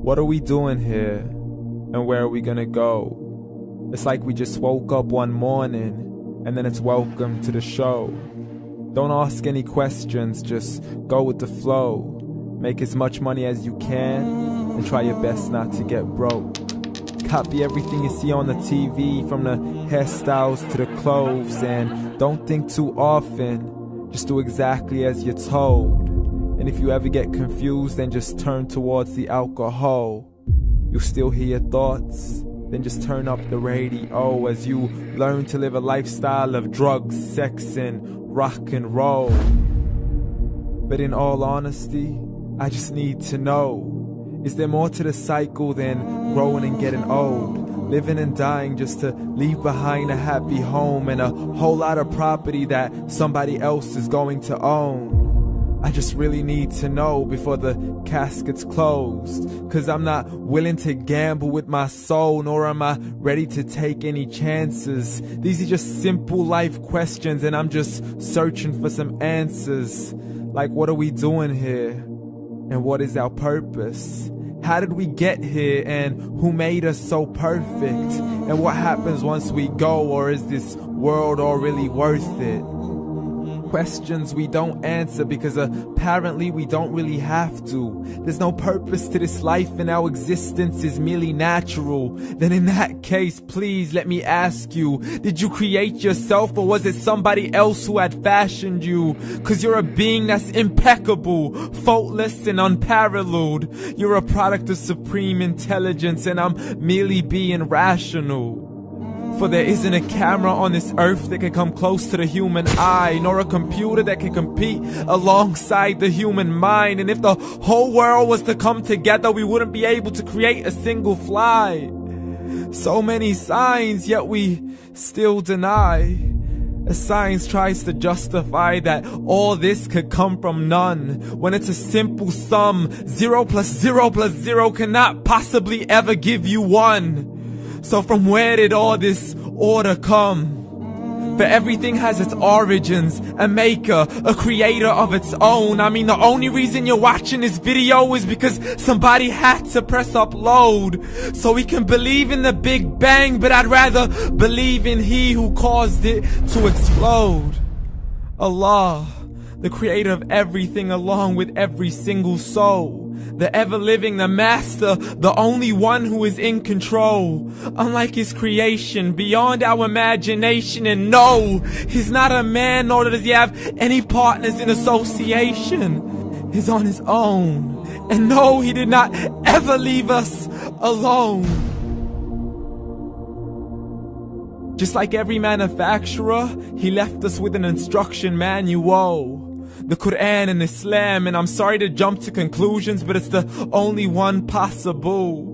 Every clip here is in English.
What are we doing here? And where are we gonna go? It's like we just woke up one morning, and then it's welcome to the show. Don't ask any questions, just go with the flow. Make as much money as you can, and try your best not to get broke. Copy everything you see on the TV, from the hairstyles to the clothes, and don't think too often, just do exactly as you're told. And if you ever get confused, then just turn towards the alcohol. You'll still hear your thoughts, then just turn up the radio as you learn to live a lifestyle of drugs, sex, and rock and roll. But in all honesty, I just need to know, is there more to the cycle than growing and getting old? Living and dying just to leave behind a happy home and a whole lot of property that somebody else is going to own. I just really need to know before the casket's closed, 'cause I'm not willing to gamble with my soul, nor am I ready to take any chances. These are just simple life questions, and I'm just searching for some answers. Like, what are we doing here? And what is our purpose? How did we get here, and who made us so perfect? And what happens once we go, or is this world all really worth it? Questions we don't answer because apparently we don't really have to. There's no purpose to this life and our existence is merely natural. Then in that case, please let me ask you, did you create yourself, or was it somebody else who had fashioned you? 'Cause you're a being that's impeccable, faultless and unparalleled. You're a product of supreme intelligence, and I'm merely being rational. For there isn't a camera on this earth that can come close to the human eye, nor a computer that can compete alongside the human mind. And if the whole world was to come together, we wouldn't be able to create a single fly. So many signs, yet we still deny. As science tries to justify that all this could come from none, when it's a simple sum. 0 plus 0 plus 0 cannot possibly ever give you 1. So from where did all this order come? For everything has its origins, a maker, a creator of its own. I mean, the only reason you're watching this video is because somebody had to press upload. So we can believe in the Big Bang, but I'd rather believe in He who caused it to explode. Allah, the creator of everything along with every single soul. The ever-living, the master, the only one who is in control. Unlike his creation, beyond our imagination. And no, he's not a man, nor does he have any partners in association. He's on his own. And no, he did not ever leave us alone. Just like every manufacturer, he left us with an instruction manual. The Quran and Islam, and I'm sorry to jump to conclusions, but it's the only one possible.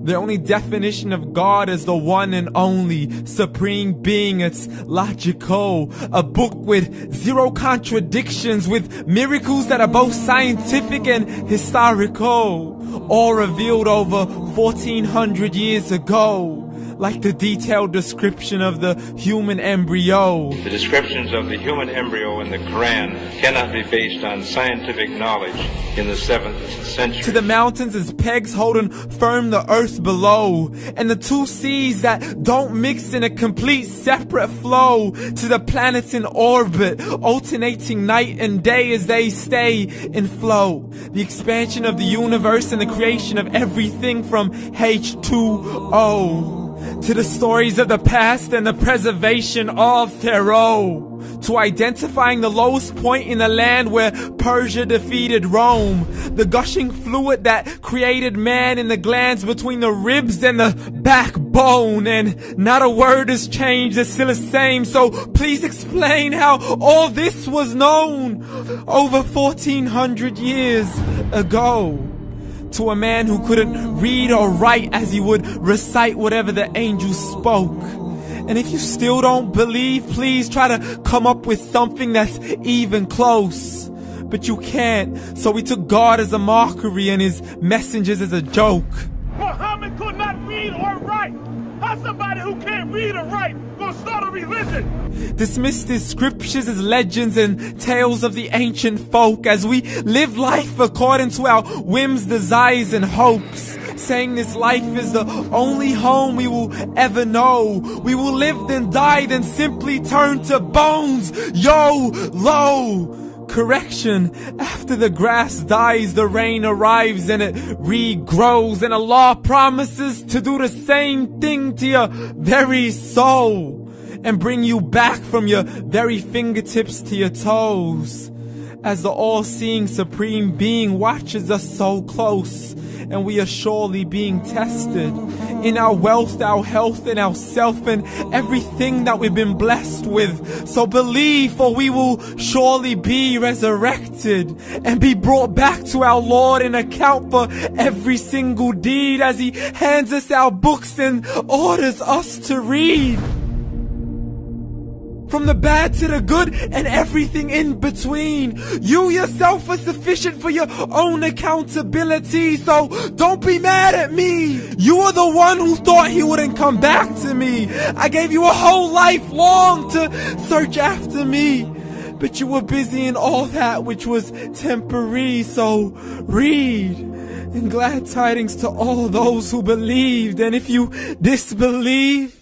The only definition of God is the one and only supreme being. It's logical, a book with 0 contradictions, with miracles that are both scientific and historical, all revealed over 1400 years ago. Like the detailed description of the human embryo. The descriptions of the human embryo in the Quran cannot be based on scientific knowledge in the 7th century. To the mountains as pegs holding firm the earth below, and the 2 seas that don't mix in a complete separate flow. To the planets in orbit, alternating night and day as they stay in flow. The expansion of the universe and the creation of everything from H2O. To the stories of the past and the preservation of Pharaoh. To identifying the lowest point in the land where Persia defeated Rome. The gushing fluid that created man in the glands between the ribs and the backbone. And not a word has changed, it's still the same. So please explain how all this was known over 1400 years ago. To a man who couldn't read or write as he would recite whatever the angels spoke. And if you still don't believe, please try to come up with something that's even close. But you can't, so we took God as a mockery and his messengers as a joke. Muhammad could not read or write. How somebody who can't read or write gonna start a religion? Dismissed his scriptures as legends and tales of the ancient folk as we live life according to our whims, desires, and hopes. saying this life is the only home we will ever know. We will live then die, then simply turn to bones. YOLO! Correction, after the grass dies, the rain arrives and it regrows, and Allah promises to do the same thing to your very soul and bring you back from your very fingertips to your toes, as the all-seeing supreme being watches us so close, and we are surely being tested in our wealth, our health, and our self, and everything that we've been blessed with. So believe, for we will surely be resurrected and be brought back to our Lord and account for every single deed, as He hands us our books and orders us to read. From the bad to the good and everything in between. You yourself are sufficient for your own accountability, so don't be mad at me. You are the one who thought He wouldn't come back to me. I gave you a whole life long to search after me, but you were busy in all that which was temporary. So read, and glad tidings to all those who believed. And if you disbelieve,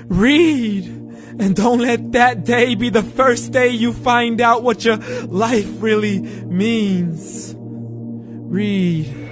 read. And don't let that day be the first day you find out what your life really means. Read.